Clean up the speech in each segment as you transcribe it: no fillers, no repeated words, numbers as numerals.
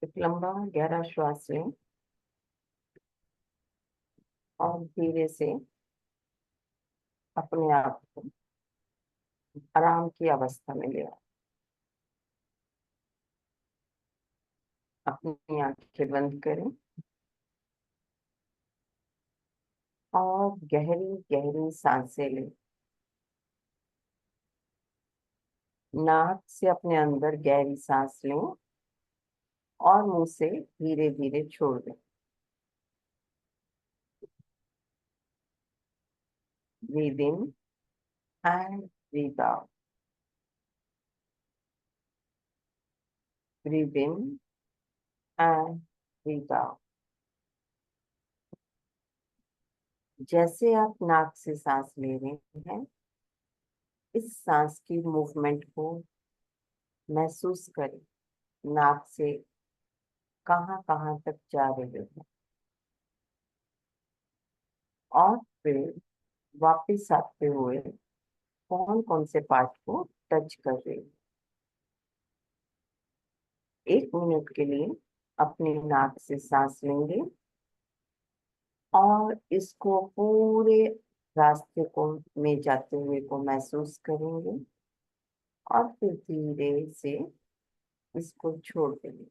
एक लंबा गहरा श्वास लें और धीरे से अपने आप को आराम की अवस्था में ले आओ। अपनी आंखें बंद करें और गहरी गहरी सांसें लें। नाक से अपने अंदर गहरी सांस लें और मुंह से धीरे धीरे छोड़ दें। Breathe in and breathe out. Breathe in and breathe out. जैसे आप नाक से सांस ले रहे हैं, इस सांस की मूवमेंट को महसूस करें। नाक से कहाँ कहाँ तक जा रहे हैं और फिर वापस आते हुए कौन कौन से पार्ट को टच कर रहे हैं। 1 मिनट के लिए अपनी नाक से सांस लेंगे और इसको पूरे रास्ते को में जाते हुए को महसूस करेंगे और फिर धीरे से इसको छोड़ देंगे।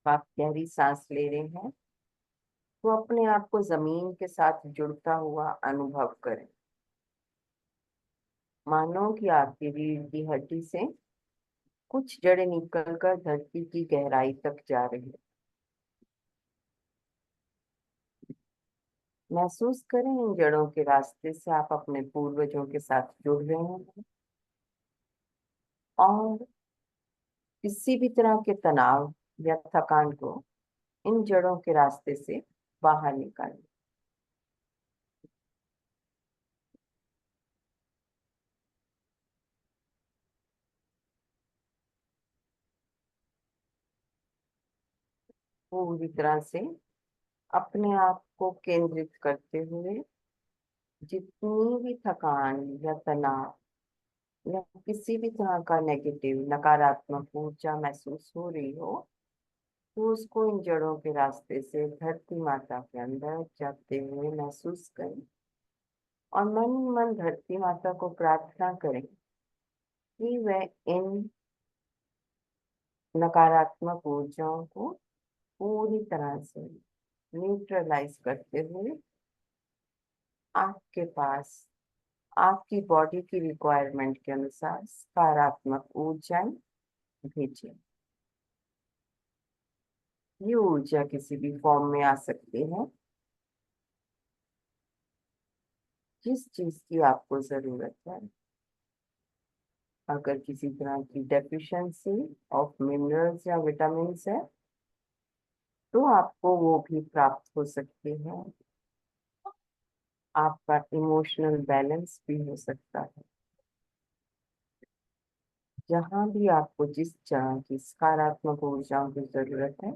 आप गहरी सांस ले रहे हैं तो अपने आप को जमीन के साथ जुड़ता हुआ अनुभव करें। मानो कि आपकी रीढ़ की हड्डी से कुछ जड़ें निकलकर धरती की गहराई तक जा रही है। महसूस करें इन जड़ों के रास्ते से आप अपने पूर्वजों के साथ जुड़ रहे हैं और किसी भी तरह के तनाव या थकान को इन जड़ों के रास्ते से बाहर निकालें। पूरी तरह से अपने आप को केंद्रित करते हुए जितनी भी थकान या तनाव या किसी भी तरह का नेगेटिव नकारात्मक ऊर्जा महसूस हो रही हो, तो उसको इन जड़ों के रास्ते से धरती माता के अंदर जाते हुए महसूस करें और मन ही मन धरती माता को प्रार्थना करें कि वह इन नकारात्मक ऊर्जाओं को पूरी तरह से न्यूट्रलाइज करते हुए आपके पास आपकी बॉडी की रिक्वायरमेंट के अनुसार सकारात्मक ऊर्जाएं भेजें। ये ऊर्जा किसी भी फॉर्म में आ सकती है, जिस चीज की आपको जरूरत है। अगर किसी तरह की डेफिशिएंसी ऑफ मिनरल्स या विटामिन है तो आपको वो भी प्राप्त हो सकती है। आपका इमोशनल बैलेंस भी हो सकता है। जहां भी आपको जिस तरह की सकारात्मक ऊर्जाओं की जरूरत है,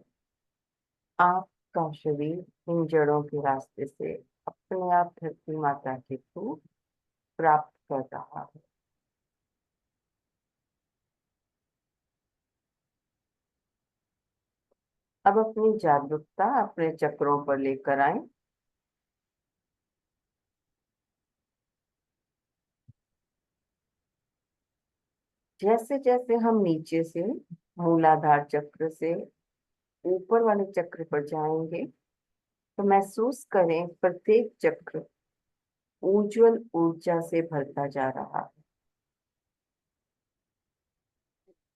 आपका शरीर इन जड़ों के रास्ते से अपने आप धरती माता के थ्रू प्राप्त कर रहा है। अब अपनी जागरूकता अपने चक्रों पर लेकर आए। जैसे जैसे हम नीचे से मूलाधार चक्र से ऊपर वाले चक्र पर जाएंगे, तो महसूस करें प्रत्येक चक्र उज्जवल ऊर्जा से भरता जा रहा है।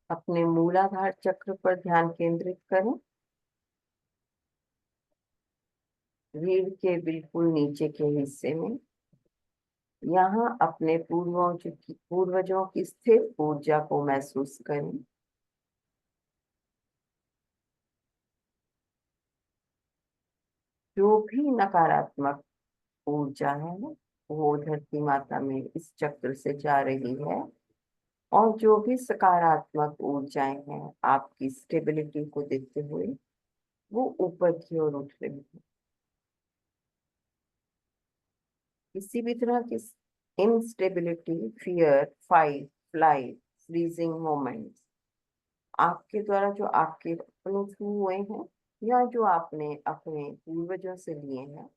अपने मूलाधार चक्र पर ध्यान केंद्रित करें। रीढ़ के बिल्कुल नीचे के हिस्से में, यहाँ अपने पूर्वजों की स्थिर ऊर्जा को महसूस करें। जो भी नकारात्मक ऊर्जा है वो धरती माता में इस चक्र से जा रही है, और जो भी सकारात्मक ऊर्जाएं हैं आपकी स्टेबिलिटी को देखते हुए वो ऊपर की ओर उठ रही है। किसी भी तरह की instability, fear, fight, flight, freezing moments आपके द्वारा जो आपके अपने थ्रू हुए हैं या जो आपने अपने पूर्वजों से लिए हैं,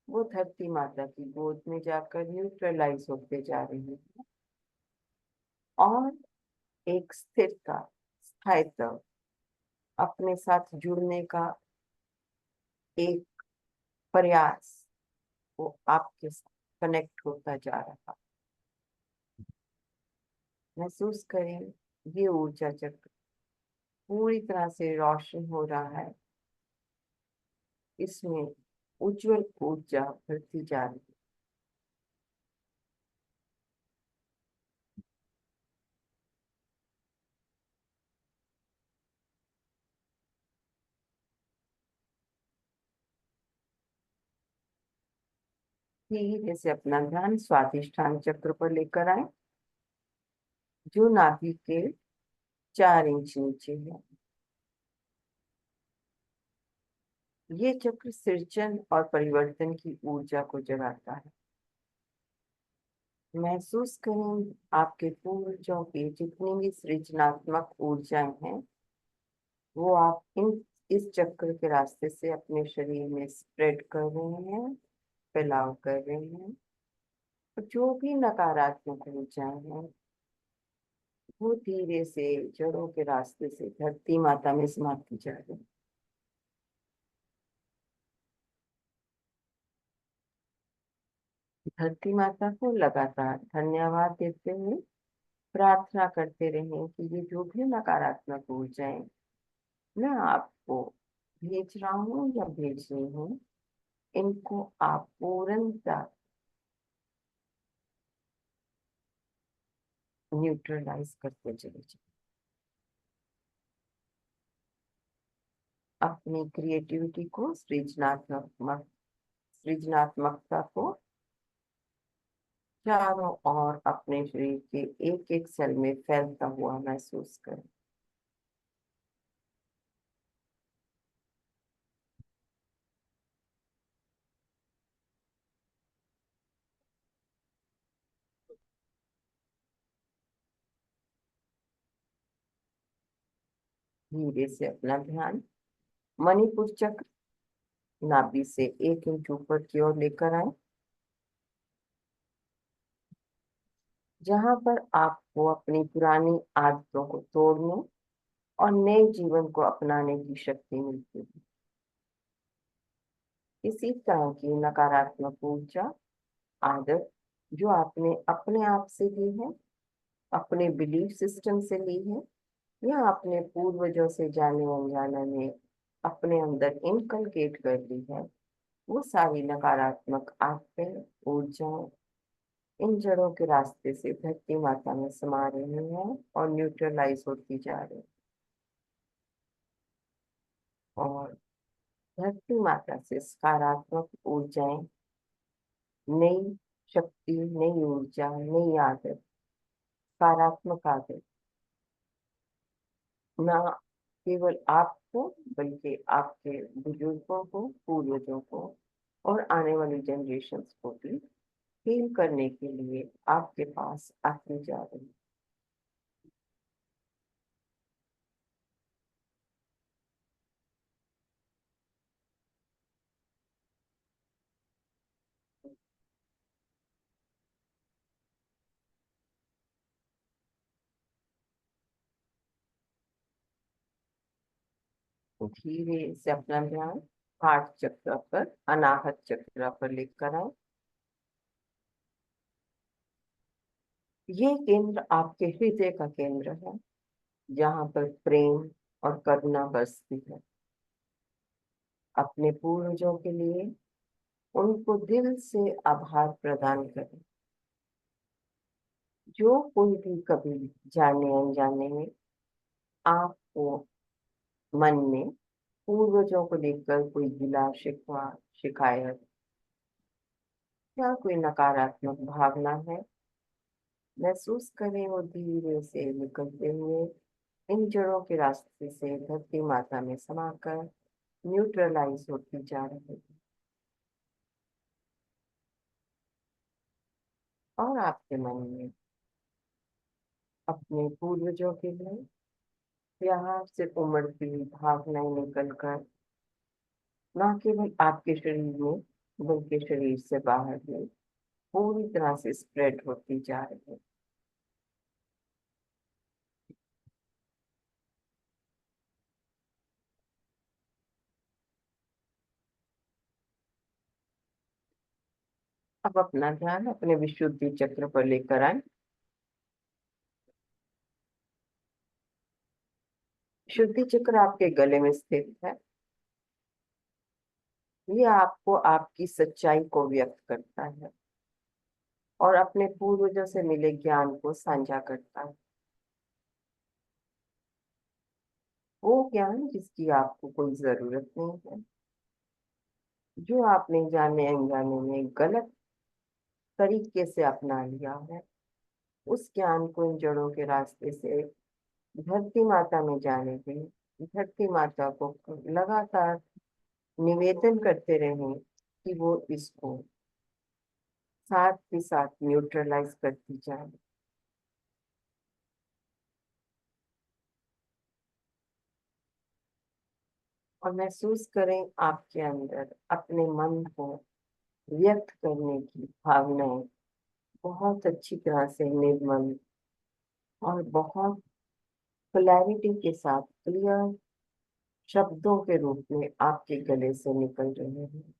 वो धरती माता की गोद में जाकर न्यूट्रलाइज होते जा रही है, और एक स्थिरता, स्थायित्व, अपने साथ जुड़ने का एक प्रयास वो आपके साथ कनेक्ट होता जा रहा। महसूस करें ये ऊर्जा चक्र पूरी तरह से रोशन हो रहा है, इसमें उज्जवल ऊर्जा भरती जा रही है। धीरे से अपना ध्यान स्वादिष्ठान चक्र पर लेकर आए, जो नाभि के 4 इंच नीचे है। ये चक्र सृजन और परिवर्तन की ऊर्जा को जगाता है। महसूस करें आपके पूर्वजों की जितनी भी सृजनात्मक ऊर्जाएं हैं वो आप इन इस चक्र के रास्ते से अपने शरीर में स्प्रेड कर रहे हैं, फैलाव कर रहे हैं। तो जो भी नकारात्मक ऊर्जाएं हैं वो धीरे से जड़ों के रास्ते से धरती माता में समाती जा रही है। धरती माता को लगातार धन्यवाद देते हुए प्रार्थना करते रहें कि ये जो भी नकारात्मक ऊर्जाएं मैं आपको भेज रहा हूँ या भेज रही हूँ, इनको आप पूर्णतः न्यूट्रलाइज करते चले जाएं। अपनी क्रिएटिविटी को, सृजनात्मकता को चारों ओर अपने शरीर के एक एक सेल में फैलता हुआ महसूस करें। धीरे से अपना ध्यान मणिपुर चक्र, नाभि से 1 इंच ऊपर की ओर लेकर आए, जहां पर आपको अपनी पुरानी आदतों को तोड़ने और नए जीवन को अपनाने की शक्ति मिलती है। इसी तरह की नकारात्मक ऊर्जा, आदत जो आपने अपने आप से ली है, अपने बिलीफ सिस्टम से ली है, या अपने पूर्वजों से जाने अनजाने में अपने अंदर इनकलकेट कर ली है, वो सारी नकारात्मक आदतें, ऊर्जाएं इन जड़ों के रास्ते से धरती माता में समा रही हैं और न्यूट्रलाइज होती जा रही है। और धरती माता से सकारात्मक ऊर्जाएं, नई शक्ति, नई ऊर्जा, नई आदत, सकारात्मक आदत ना केवल आपको बल्कि आपके बुजुर्गों को, पूर्वजों को और आने वाली जनरेशन्स को भी हील करने के लिए आपके पास आती जा रही है। तो धीरे से अपना ध्यान हार्ट चक्र पर, अनाहत चक्र पर लेकर आए। ये केंद्र आपके हृदय का केंद्र है, जहाँ पर प्रेम और करुणा बसती है, अपने पूर्वजों के लिए, उनको दिल से आभार प्रदान करें। जो कोई भी कभी जाने अनजाने में आपको मन में पूर्वजों को लेकर कोई गिला शिकवा, शिकायत या कोई नकारात्मक भावना है, महसूस करें वो धीरे से निकलते हुए इन जड़ों के रास्ते से धरती माता में समाकर न्यूट्रलाइज होती जा रही है। और आपके मन में अपने पूर्वजों के लिए प्यार से उमड़ती हुई भावनाएं निकलकर न केवल आपके शरीर में बल्कि शरीर से बाहर में पूरी तरह से स्प्रेड होती जा रही है। अब अपना ध्यान अपने विशुद्धि चक्र पर लेकर आए। शुद्धि चक्र आपके गले में स्थित है। ये आपको आपकी सच्चाई को व्यक्त करता है और अपने पूर्वजों से मिले ज्ञान को साझा करता है। वो ज्ञान जिसकी आपको कोई जरूरत नहीं है, जो आपने जाने अनजाने में गलत तरीके से अपना लिया है, उस ज्ञान को इन जड़ों के रास्ते से धरती माता में जाने दें। धरती माता को लगातार निवेदन करते रहें कि वो इसको साथ के साथ न्यूट्रलाइज करती जाए। और महसूस करें आपके अंदर अपने मन को व्यक्त करने की भावनाएं बहुत अच्छी तरह से निर्मल और बहुत क्लैरिटी के साथ क्लियर शब्दों के रूप में आपके गले से निकल रहे हैं।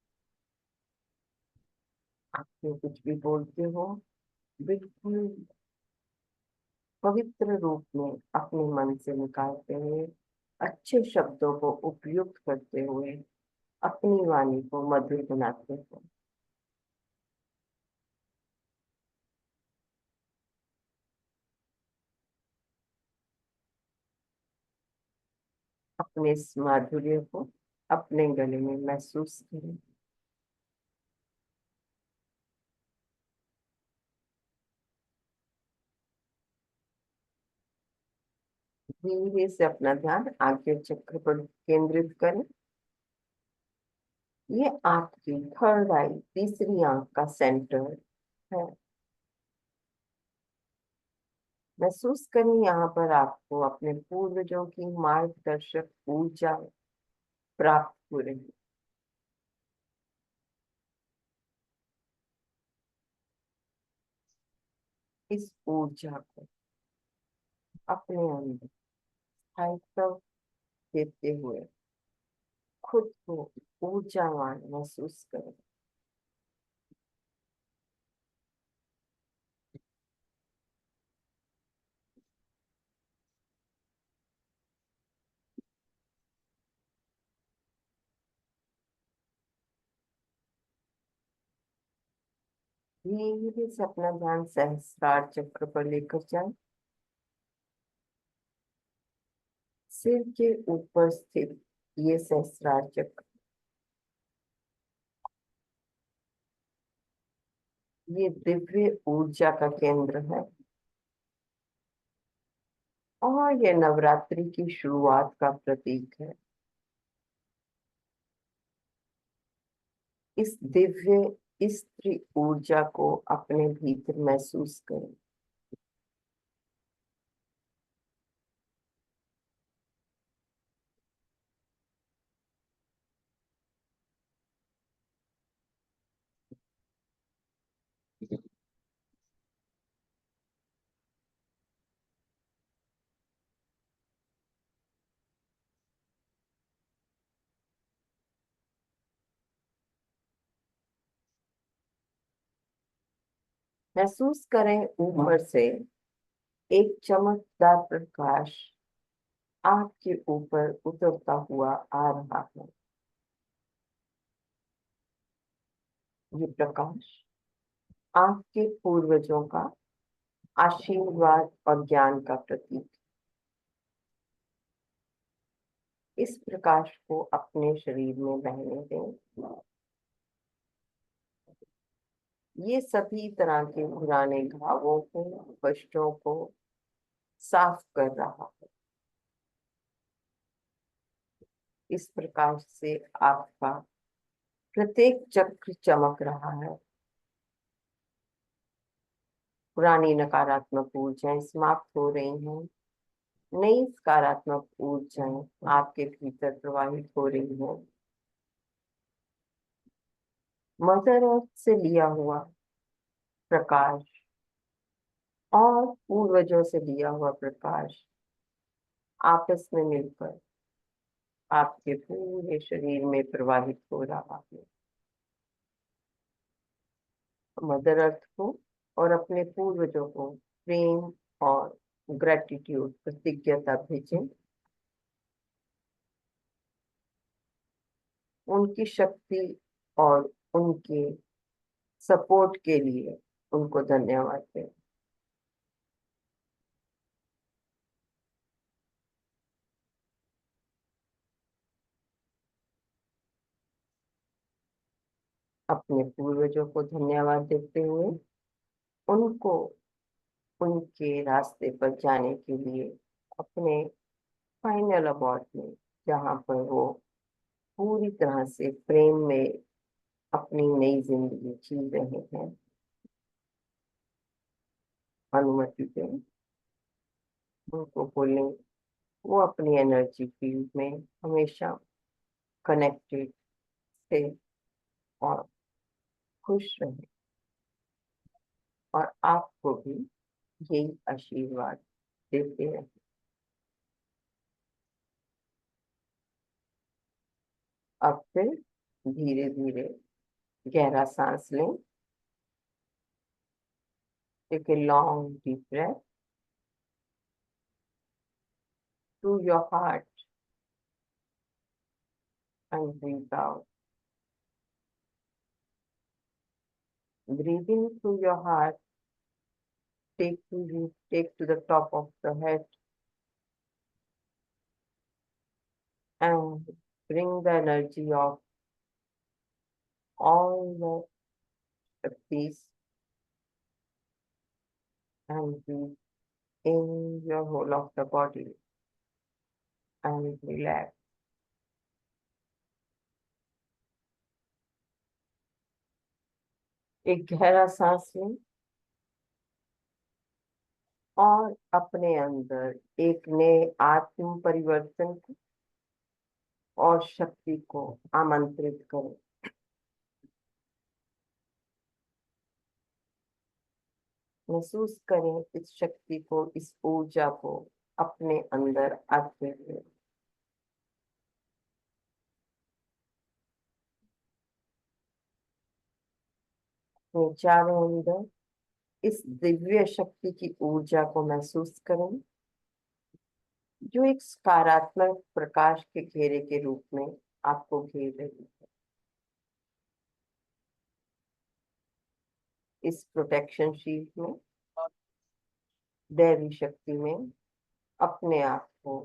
आप जो कुछ भी बोलते हो बिल्कुल पवित्र रूप में अपने मन से निकालते हुए, अच्छे शब्दों को उपयुक्त करते हुए अपनी वाणी को मधुर बनाते हो। अपने इस माधुर्य को अपने गले में महसूस करें। धीरे से अपना ध्यान आज्ञा चक्र पर केंद्रित करें। ये आपकी थर्ड आई, तीसरी आंख का सेंटर है। महसूस करें यहाँ पर आपको अपने पूर्वजों की मार्गदर्शक ऊर्जा प्राप्त हो रही है। इस ऊर्जा को अपने अंदर स्थायित्व देते हुए खुद को ऊर्जावान महसूस करें। धीरे से अपना ध्यान सहस्त्रार चक्र पर लेकर जाए। सिर के ऊपर स्थित ये सहस्त्रार चक्र, ये दिव्य ऊर्जा का केंद्र है और ये नवरात्रि की शुरुआत का प्रतीक है। इस दिव्य स्त्री ऊर्जा को अपने भीतर महसूस करें। महसूस करें ऊपर से एक चमकदार प्रकाश आपके ऊपर उतरता हुआ आ रहा है। ये प्रकाश आपके पूर्वजों का आशीर्वाद और ज्ञान का प्रतीक। इस प्रकाश को अपने शरीर में बहने दें। ये सभी तरह के पुराने घावों को, कष्टों को साफ कर रहा है। इस प्रकाश से आपका प्रत्येक चक्र चमक रहा है। पुरानी नकारात्मक ऊर्जाएं समाप्त हो रही हैं। नई सकारात्मक ऊर्जाएं आपके भीतर प्रवाहित हो रही हैं। मदर अर्थ से लिया हुआ प्रकाश और पूर्वजों से लिया हुआ प्रकाश आपस में मिलकर आपके पूरे शरीर में प्रवाहित हो रहा है। मदर अर्थ को और अपने पूर्वजों को प्रेम और ग्रेटिट्यूड, कृतज्ञता भेजें। उनकी शक्ति और उनके सपोर्ट के लिए उनको धन्यवाद दें। अपने पूर्वजों को धन्यवाद देते हुए उनको उनके रास्ते पर जाने के लिए अपने फाइनल अबॉर्ड में, जहाँ पर वो पूरी तरह से प्रेम में अपनी नई जिंदगी जी रहे हैं, अनुमति दें। उनको बोलें वो अपनी एनर्जी फील्ड में हमेशा कनेक्टेड से और खुश रहे, और आपको भी यही आशीर्वाद देते रहे। अब फिर धीरे धीरे गहरा सांस लें। Take a long deep breath through your heart and breathe out. Breathing through your heart, take to the top of the head and bring the energy of all the peace and breathe in your whole of the body and relax. एक गहरा सांस लें और अपने अंदर एक नए आत्म परिवर्तन को और शक्ति को आमंत्रित करें। महसूस करें इस शक्ति को, इस ऊर्जा को अपने अंदर आते हुए। अपने चारों अंदर इस दिव्य शक्ति की ऊर्जा को महसूस करें, जो एक सकारात्मक प्रकाश के घेरे के रूप में आपको घेर रही है। इस प्रोटेक्शन शील्ड में, दैवी शक्ति में अपने आप को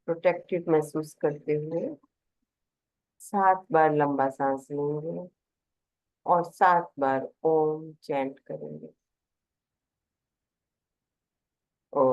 प्रोटेक्टेड महसूस करते हुए 7 बार लंबा सांस लेंगे और 7 बार ओम चैंट करेंगे। ओ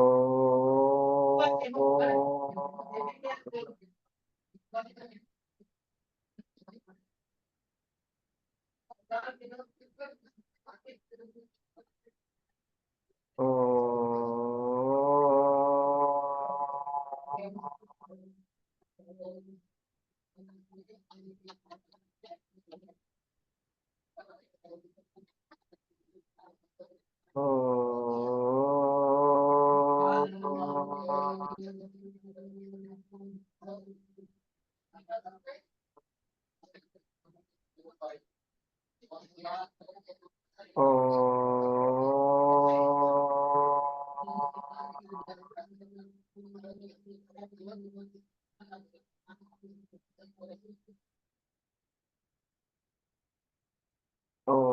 ओ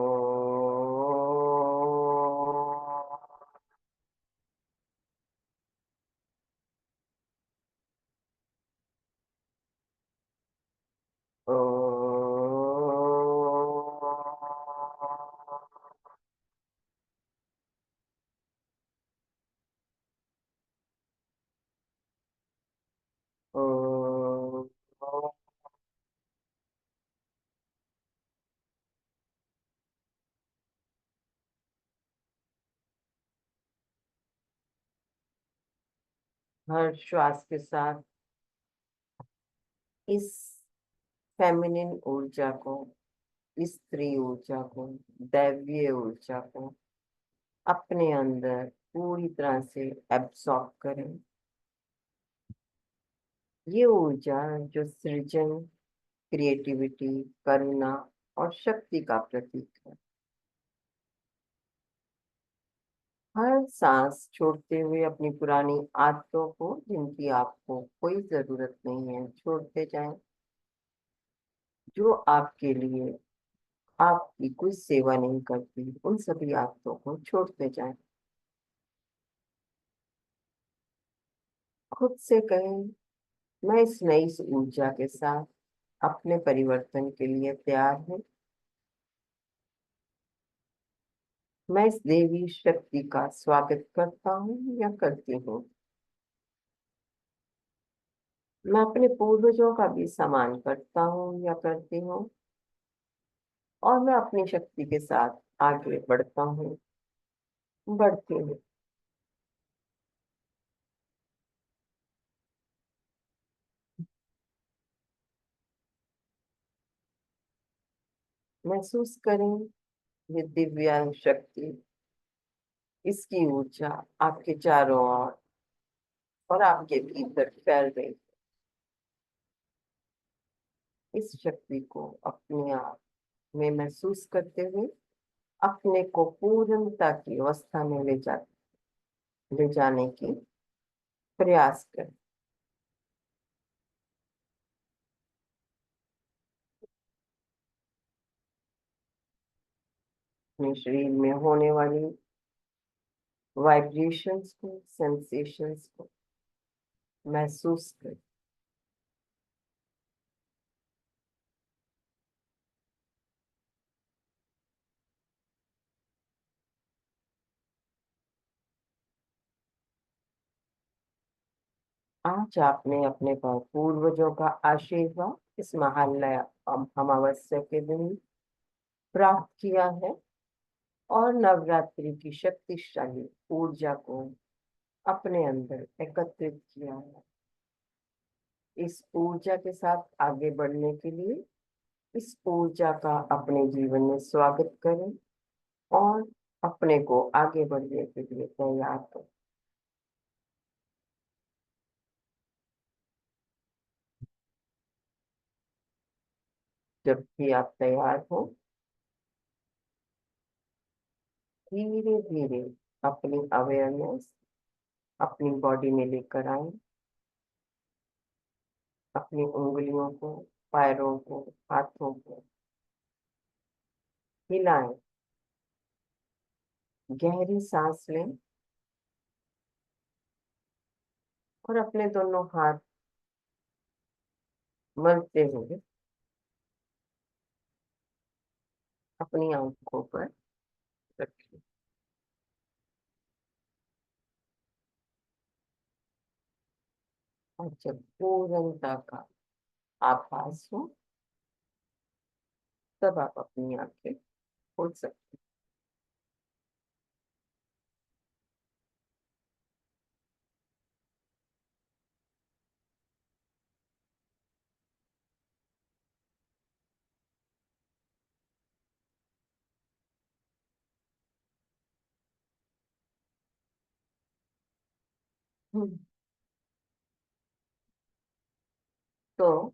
हर श्वास के साथ इस फेमिनिन ऊर्जा को, स्त्री ऊर्जा को, दैवीय ऊर्जा को अपने अंदर पूरी तरह से एब्सॉर्ब करें। ये ऊर्जा जो सृजन, क्रिएटिविटी, करुणा और शक्ति का प्रतीक है। हर सांस छोड़ते हुए अपनी पुरानी आदतों को, जिनकी आपको कोई जरूरत नहीं है, छोड़ते जाएं। जो आपके लिए आपकी कोई सेवा नहीं करती, उन सभी आदतों को छोड़ते जाएं। खुद से कहें, मैं इस नई ऊर्जा के साथ अपने परिवर्तन के लिए तैयार हूँ। मैं इस देवी शक्ति का स्वागत करता हूँ या करती हूँ। मैं अपने पूर्वजों का भी सम्मान करता हूँ या करती हूँ। और मैं अपनी शक्ति के साथ आगे बढ़ता हूँ, बढ़ती हूँ। महसूस करें ये दिव्य शक्ति, इसकी ऊर्जा आपके चारों ओर और आपके भीतर फैल रही। इस शक्ति को अपने आप में महसूस करते हुए अपने को पूर्णता की अवस्था में ले जाने की प्रयास करें। अपने शरीर में होने वाली वाइब्रेशंस को, सेंसेशंस को महसूस करें। आज आपने अपने पूर्वजों का आशीर्वाद इस महालय अमावस्या के दिन प्राप्त किया है और नवरात्रि की शक्तिशाली ऊर्जा को अपने अंदर एकत्रित किया है। इस ऊर्जा के साथ आगे बढ़ने के लिए इस ऊर्जा का अपने जीवन में स्वागत करें और अपने को आगे बढ़ने के लिए तैयार करें। जब भी आप तैयार हो, धीरे धीरे अपनी अवेयरनेस अपनी बॉडी में लेकर आए। अपनी उंगलियों को, पैरों को, हाथों को हिलाएं। गहरी सांस लें और अपने दोनों हाथ मलते हुए अपनी आंखों पर रखें। और जब पूर्णता का आभास हो, तब आप अपनी आंखें खोल सकते हैं। तो